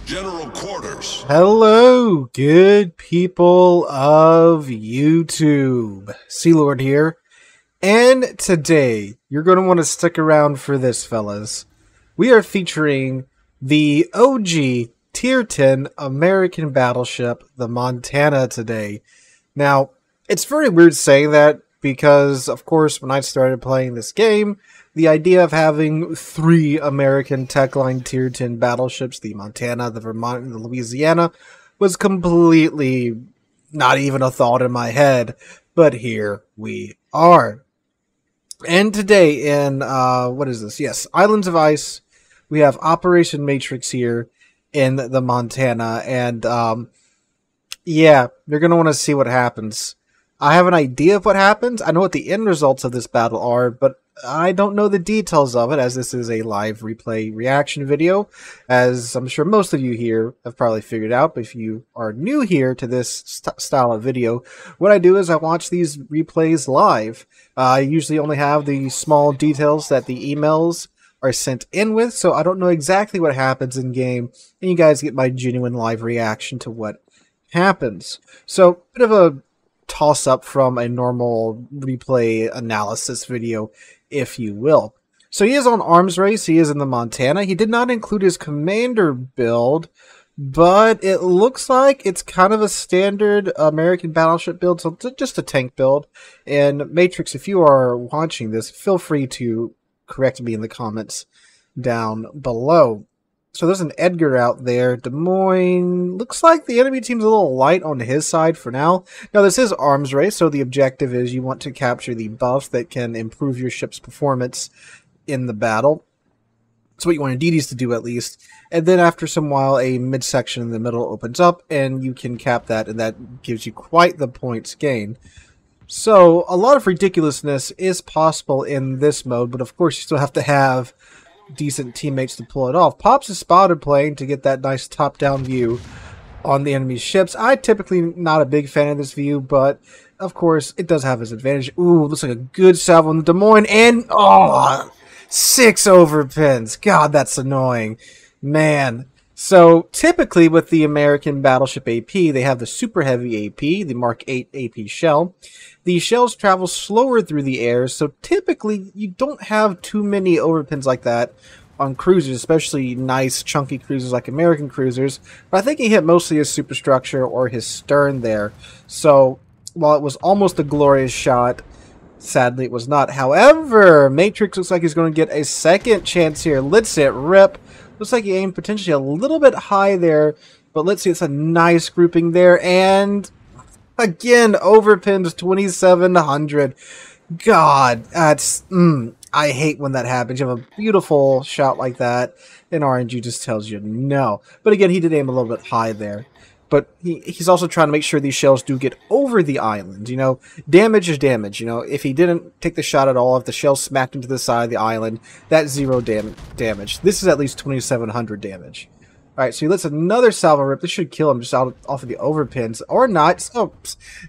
General Quarters. Hello, good people of YouTube. Sealord here, and today you're going to want to stick around for this, fellas. We are featuring the OG Tier 10 American battleship, the Montana, today. Now, it's very weird saying that because, of course, when I started playing this game, the idea of having 3 American Techline Tier 10 battleships, the Montana, the Vermont, and the Louisiana, was completely not even a thought in my head. But here we are. And today in, what is this? Yes, Islands of Ice, we have Operation Matrix here in the Montana. And, yeah, you're going to want to see what happens. I have an idea of what happens. I know what the end results of this battle are, but I don't know the details of it, as this is a live replay reaction video, as I'm sure most of you here have probably figured out. But if you are new here to this style of video, what I do is I watch these replays live. I usually only have the small details that the emails are sent in with, so I don't know exactly what happens in game, and you guys get my genuine live reaction to what happens. So, bit of a toss-up from a normal replay analysis video, if you will. So he is on arms race. He is in the Montana. He did not include his commander build, but it looks like it's kind of a standard American battleship build, so just a tank build. And Matrix, if you are watching this, feel free to correct me in the comments down below. So there's an Edgar out there. Des Moines. Looks like the enemy team's a little light on his side for now. Now, this is arms race, so the objective is you want to capture the buffs that can improve your ship's performance in the battle. That's what you want DDs to do, at least. And then after some while, a midsection in the middle opens up, and you can cap that, and that gives you quite the points gain. So a lot of ridiculousness is possible in this mode, but of course you still have to have decent teammates to pull it off. Pops is spotted playing to get that nice top-down view on the enemy's ships. I typically not a big fan of this view, but of course it does have its advantage. Ooh, looks like a good salvo on the Des Moines, and 6 overpins. God, that's annoying, man. So typically with the American battleship AP, they have the super heavy AP, the Mark 8 AP shell. The shells travel slower through the air, so typically you don't have too many overpins like that on cruisers, especially nice chunky cruisers like American cruisers. But I think he hit mostly his superstructure or his stern there. So while it was almost a glorious shot, sadly it was not. However, Matrix looks like he's going to get a second chance here. Let's it rip. Looks like he aimed potentially a little bit high there, but let's see, it's a nice grouping there, and again, overpins 2700. God, that's, I hate when that happens. You have a beautiful shot like that, and RNG just tells you no. But again, he did aim a little bit high there. But he's also trying to make sure these shells do get over the island. You know, damage is damage. You know, if he didn't take the shot at all, if the shell smacked into the side of the island, that's 0 damage. This is at least 2700 damage. Alright, so he lets another salvo rip. This should kill him just off of the overpins. Or not. Oh,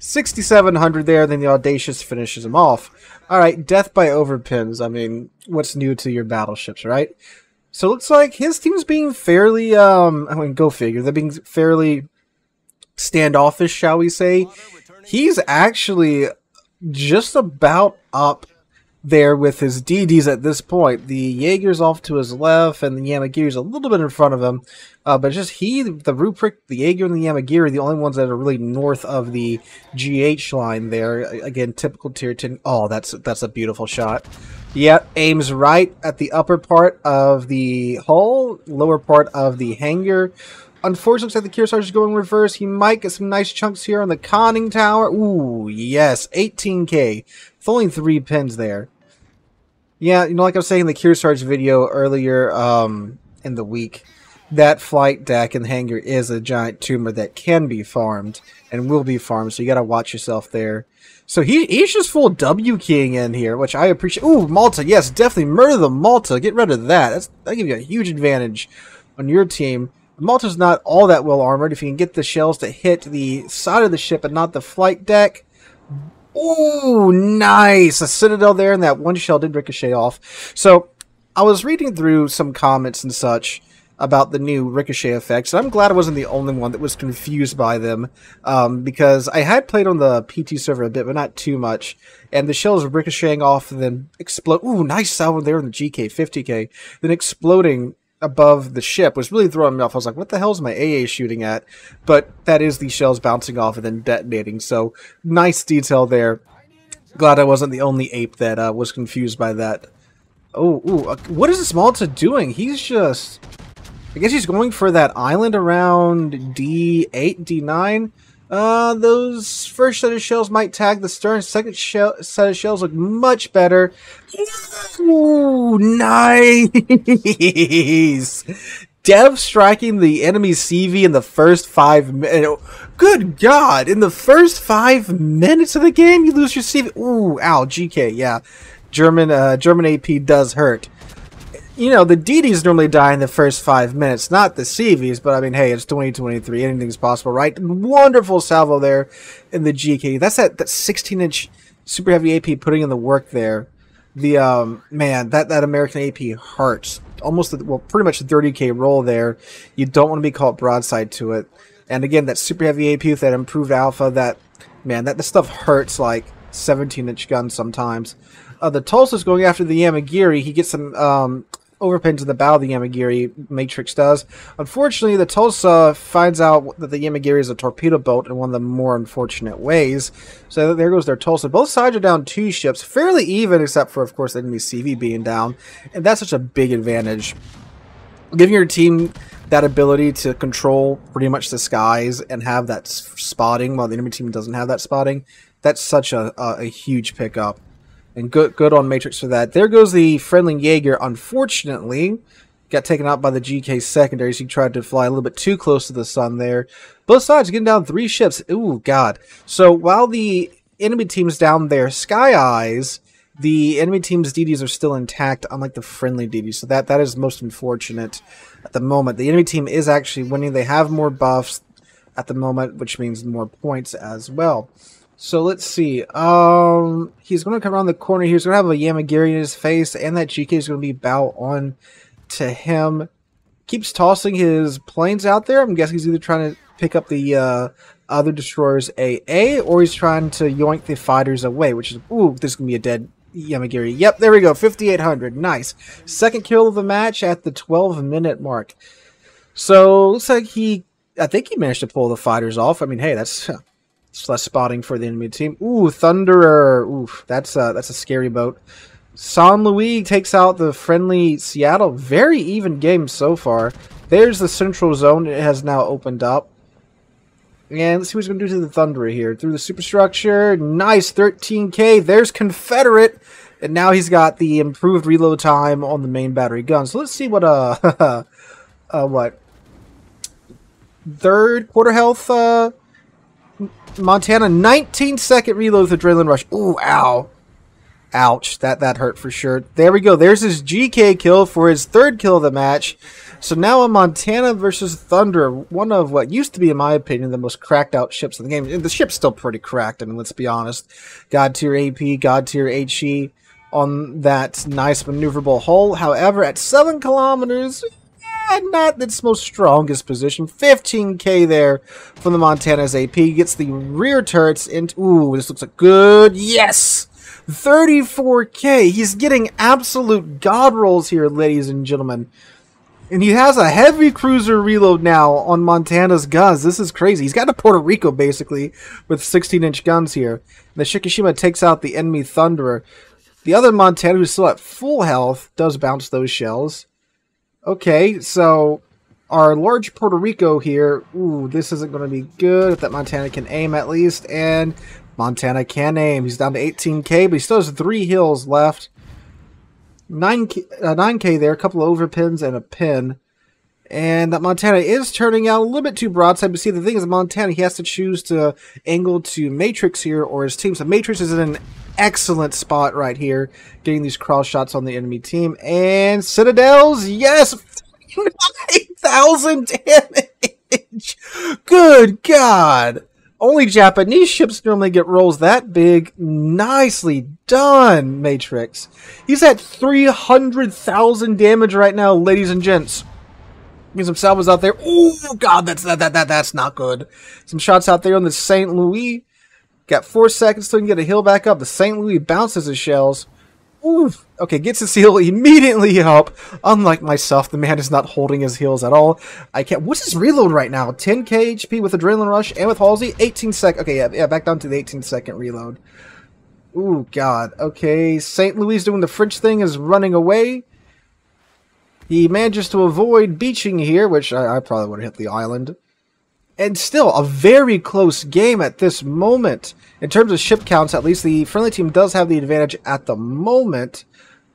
6700 there, then the Audacious finishes him off. Alright, death by overpins. I mean, what's new to your battleships, right? So it looks like his team's being fairly, I mean, go figure. They're being fairly standoffish, shall we say. He's actually just about up there with his DDs at this point. The Jaeger's off to his left, and the Yamagiri's a little bit in front of him. But just the Ruprecht, the Jaeger, and the Yamagiri are the only ones that are really north of the GH line there. Again, typical tier 10. Oh, that's a beautiful shot. Yep, aims right at the upper part of the hull, lower part of the hangar. Unfortunately, looks like the Kearsarge is going reverse. He might get some nice chunks here on the conning tower. Ooh, yes, 18k. With only 3 pins there. Yeah, you know, like I was saying in the Kearsarge video earlier in the week, that flight deck and hangar is a giant tumor that can be farmed and will be farmed, so you gotta watch yourself there. So he's just full W keying in here, which I appreciate. Ooh, Malta, yes, definitely murder the Malta. Get rid of that. That gives you a huge advantage on your team. Malta's not all that well armored. If you can get the shells to hit the side of the ship and not the flight deck. Ooh, nice. A Citadel there, and that one shell did ricochet off. So I was reading through some comments and such, about the new ricochet effects. And I'm glad I wasn't the only one that was confused by them, because I had played on the PT server a bit, but not too much. And the shells ricocheting off and then explode. Ooh, nice salvo there in the GK, 50k. Then exploding above the ship was really throwing me off. I was like, what the hell is my AA shooting at? But that is the shells bouncing off and then detonating. So nice detail there. Glad I wasn't the only ape that was confused by that. Oh, ooh, what is this Malta doing? He's just... I guess he's going for that island around D8, D9. Those first set of shells might tag the stern. Second set of shells look much better. Ooh, nice! Dev striking the enemy CV in the first 5 minutes. Good God! In the first 5 minutes of the game, you lose your CV. Ooh, ow, GK, yeah. German AP does hurt. You know, the DDs normally die in the first 5 minutes, not the CVs, but I mean, hey, it's 2023, anything's possible, right? Wonderful salvo there in the GK. That's that 16-inch super heavy AP putting in the work there. The, man, that American AP hurts. Almost, well, pretty much a 30k roll there. You don't want to be caught broadside to it. And again, that super heavy AP with that improved alpha, that, man, that stuff hurts like 17-inch guns sometimes. The Tulsa's going after the Yamagiri. He gets some, overpins in the bow of the Yamagiri, Matrix does. Unfortunately, the Tulsa finds out that the Yamagiri is a torpedo boat in one of the more unfortunate ways. So there goes their Tulsa. Both sides are down 2 ships, fairly even, except for, of course, the enemy CV being down. And that's such a big advantage. Giving your team that ability to control pretty much the skies and have that spotting while the enemy team doesn't have that spotting, that's such a huge pickup. And good on Matrix for that. There goes the friendly Jaeger. Unfortunately, got taken out by the GK secondaries. He tried to fly a little bit too close to the sun there. Both sides getting down 3 ships. Ooh, God. So while the enemy team's down their Sky Eyes, the enemy team's DDs are still intact, unlike the friendly DDs. So that is most unfortunate at the moment. The enemy team is actually winning. They have more buffs at the moment, which means more points as well. So let's see. He's going to come around the corner here. He's going to have a Yamagiri in his face, and that GK is going to be bow on to him. Keeps tossing his planes out there. I'm guessing he's either trying to pick up the other destroyer's AA, or he's trying to yoink the fighters away, which is, ooh, this is going to be a dead Yamagiri. Yep, there we go. 5,800. Nice. Second kill of the match at the 12-minute mark. So looks like I think he managed to pull the fighters off. I mean, hey, that's... It's less spotting for the enemy team. Ooh, Thunderer. Oof, that's a scary boat. San Luis takes out the friendly Seattle. Very even game so far. There's the central zone. It has now opened up. And let's see what he's going to do to the Thunderer here. Through the superstructure. Nice, 13k. There's Confederate. And now he's got the improved reload time on the main battery gun. So let's see what, what? Third quarter health, Montana, 19-second reload with Adrenaline Rush. Ooh, ow. Ouch. That hurt for sure. There we go. There's his GK kill for his 3rd kill of the match. So now a Montana versus Thunder, one of what used to be, in my opinion, the most cracked out ships in the game. And the ship's still pretty cracked, I mean, let's be honest. God tier AP, God tier HE on that nice maneuverable hull. However, at 7 kilometers... not its most strongest position. 15k there from the Montana's AP. Gets the rear turrets into... Ooh, this looks like good... Yes! 34k. He's getting absolute god rolls here, ladies and gentlemen. And he has a heavy cruiser reload now on Montana's guns. This is crazy. He's got a Puerto Rico, basically, with 16-inch guns here. And the Shikishima takes out the enemy Thunderer. The other Montana, who's still at full health, does bounce those shells. Okay, so our large Puerto Rico here, ooh, this isn't going to be good if that Montana can aim at least, and Montana can aim. He's down to 18k, but he still has 3 hills left. 9k there, a couple of overpins and a pin. And that Montana is turning out a little bit too broadside, but see, the thing is, Montana, he has to choose to angle to Matrix here or his team. So Matrix is in an excellent spot right here, getting these cross shots on the enemy team. And Citadels, yes! 9,000 damage! Good God! Only Japanese ships normally get rolls that big. Nicely done, Matrix. He's at 300,000 damage right now, ladies and gents. Get some salvos out there. Oh God, that's not good. Some shots out there on the St. Louis. Got 4 seconds till he can get a heal back up. The St. Louis bounces his shells. Ooh. Okay, gets his heal immediately up. Unlike myself, the man is not holding his heals at all. I can't. What's his reload right now? 10k HP with Adrenaline Rush and with Halsey. 18 sec. Okay, yeah, back down to the 18-second reload. Ooh, God. Okay, St. Louis doing the French thing, is running away. He manages to avoid beaching here, which I probably would have hit the island. And still, a very close game at this moment. In terms of ship counts, at least the friendly team does have the advantage at the moment.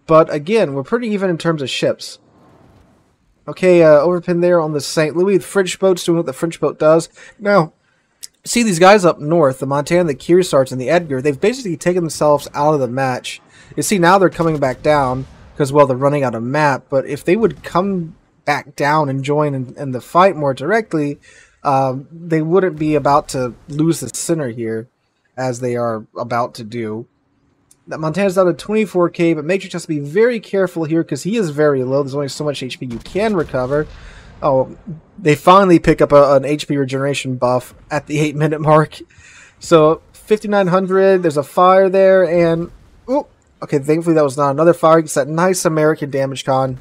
But again, we're pretty even in terms of ships. Okay, overpin there on the St. Louis. The French boat's doing what the French boat does. Now, see these guys up north, the Montana, the Kearsarge, and the Edgar, they've basically taken themselves out of the match. You see, now they're coming back down because, well, they're running out of map. But if they would come back down and join in the fight more directly, they wouldn't be about to lose the center here, as they are about to do. That Montana's down to 24k, but Matrix has to be very careful here because he is very low. There's only so much HP you can recover. Oh, they finally pick up an HP regeneration buff at the 8-minute mark. So 5,900. There's a fire there, and oh, okay. Thankfully, that was not another fire. It's that nice American damage con.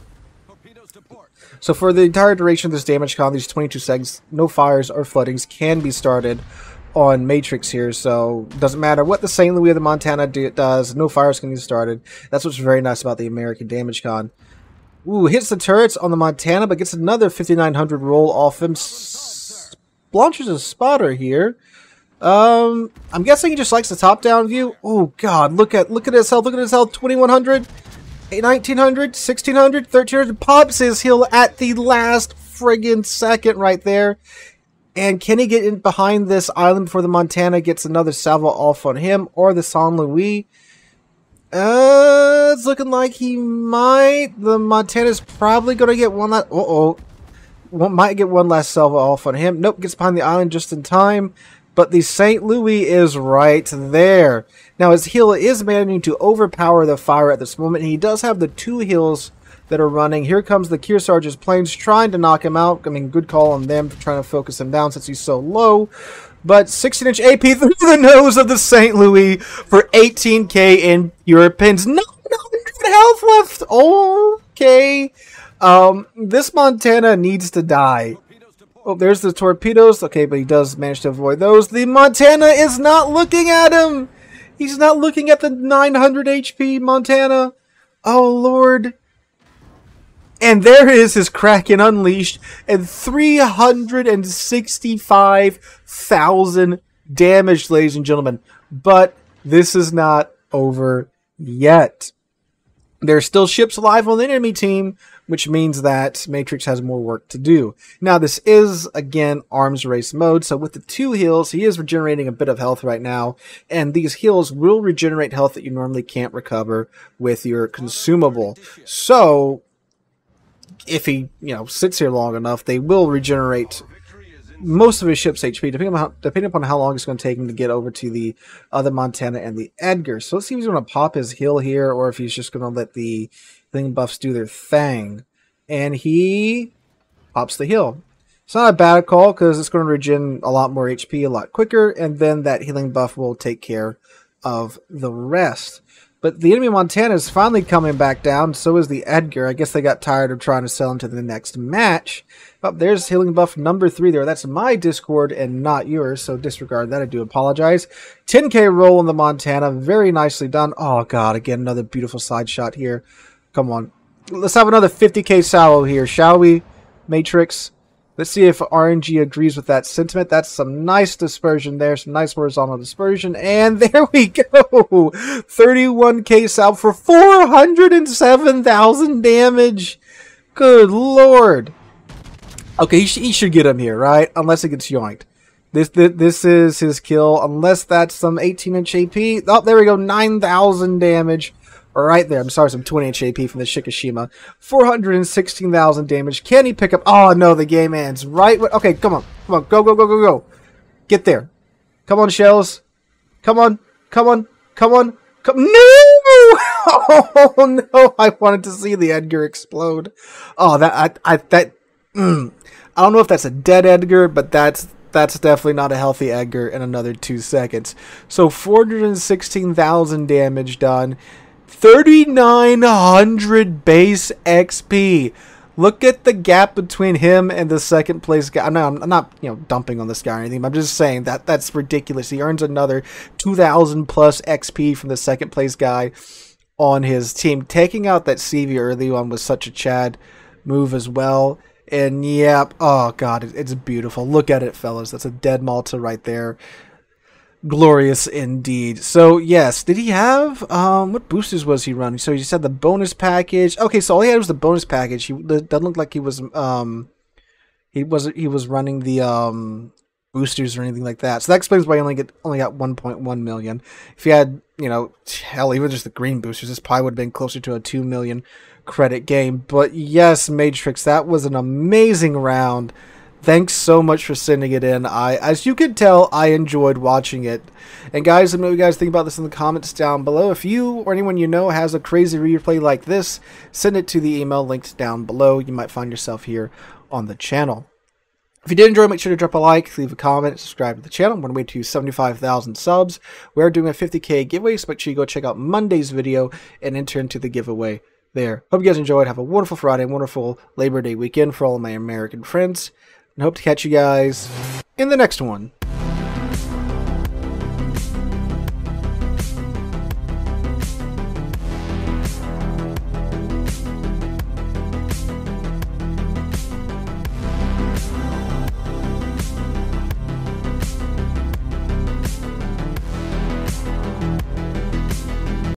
So for the entire duration of this damage con, these 22 seconds, no fires or floodings can be started on Matrix here. So it doesn't matter what the St. Louis or the Montana does, no fires can be started. That's what's very nice about the American damage con. Ooh, hits the turrets on the Montana, but gets another 5,900 roll off him. Launches a spotter here. I'm guessing he just likes the top-down view. Oh God, look at his health. Look at his health. 2,100. 1900, 1600, 1300, pops his heal at the last friggin' second right there. And can he get in behind this island before the Montana gets another salvo off on him or the St. Louis? It's looking like he might. The Montana's probably going to get one last... might get one last salvo off on him. Nope, gets behind the island just in time. But the St. Louis is right there. Now, his heal is managing to overpower the fire at this moment. And he does have the 2 heals that are running. Here comes the Kearsarge's planes trying to knock him out. I mean, good call on them for trying to focus him down since he's so low. But 16-inch AP through the nose of the St. Louis for 18k in pure pins. 900 health left. Okay. This Montana needs to die. Oh, there's the torpedoes. Okay, but he does manage to avoid those. The Montana is not looking at him. He's not looking at the 900 HP Montana. Oh, Lord. And there is his Kraken unleashed and 365,000 damage, ladies and gentlemen. But this is not over yet. There are still ships alive on the enemy team, which means that Matrix has more work to do. Now, this is, again, arms race mode, so with the 2 heals, he is regenerating a bit of health right now, and these heals will regenerate health that you normally can't recover with your consumable. So, if he, sits here long enough, they will regenerate most of his ship's HP, depending upon how long it's going to take him to get over to the other Montana and the Edgar. So let's see if he's going to pop his heal here, or if he's just going to let the thing buffs do their thing. And he pops the heal. It's not a bad call, because it's going to regen a lot more HP a lot quicker, and then that healing buff will take care of the rest. But the enemy Montana is finally coming back down, so is the Edgar. I guess they got tired of trying to sell him to the next match. Oh, there's healing buff number 3 there. That's my Discord and not yours, so disregard that. I do apologize. 10k roll on the Montana. Very nicely done. Oh, God. Again, another beautiful side shot here. Come on. Let's have another 50k salvo here, shall we, Matrix? Let's see if RNG agrees with that sentiment. That's some nice dispersion there. Some nice horizontal dispersion. And there we go. 31k salvo for 407,000 damage. Good Lord. Okay, he should get him here, right? Unless it gets yoinked. This is his kill. Unless that's some 18-inch AP. Oh, there we go. 9,000 damage. Right there. I'm sorry, some 20-inch AP from the Shikishima. 416,000 damage. Can he pick up? Oh, no, the game ends. Right? Okay, come on. Come on. Go, go, go, go, go. Get there. Come on, Shells. Come on. Come on. Come on. Come. No! Oh, no. I wanted to see the Edgar explode. Oh, I don't know if that's a dead Edgar, but that's definitely not a healthy Edgar in another 2 seconds. So 416,000 damage done. 3,900 base XP. Look at the gap between him and the second place guy. No, I'm not, dumping on this guy or anything. But I'm just saying that's ridiculous. He earns another 2,000 plus XP from the second place guy on his team. Taking out that CV early on was such a Chad move as well. And yeah, oh god, it's beautiful. Look at it, fellas. That's a dead Malta right there. Glorious indeed. So yes, did he have what boosters was he running? So you said the bonus package. Okay, so all he had was the bonus package. He doesn't look like he was running the boosters or anything like that. So that explains why he only got 1.1 million. If he had, hell, even just the green boosters, this probably would have been closer to a 2 million credit game. But yes, Matrix, that was an amazing round. Thanks so much for sending it in. As you can tell, I enjoyed watching it. And guys, let me know what you guys think about this in the comments down below. If you or anyone you know has a crazy replay like this, send it to the email linked down below. You might find yourself here on the channel. If you did enjoy, make sure to drop a like, leave a comment, subscribe to the channel. We're on the way to 75,000 subs. We're doing a 50K giveaway, so make sure you go check out Monday's video and enter into the giveaway there. Hope you guys enjoyed. Have a wonderful Friday, wonderful Labor Day weekend for all of my American friends. And hope to catch you guys in the next one.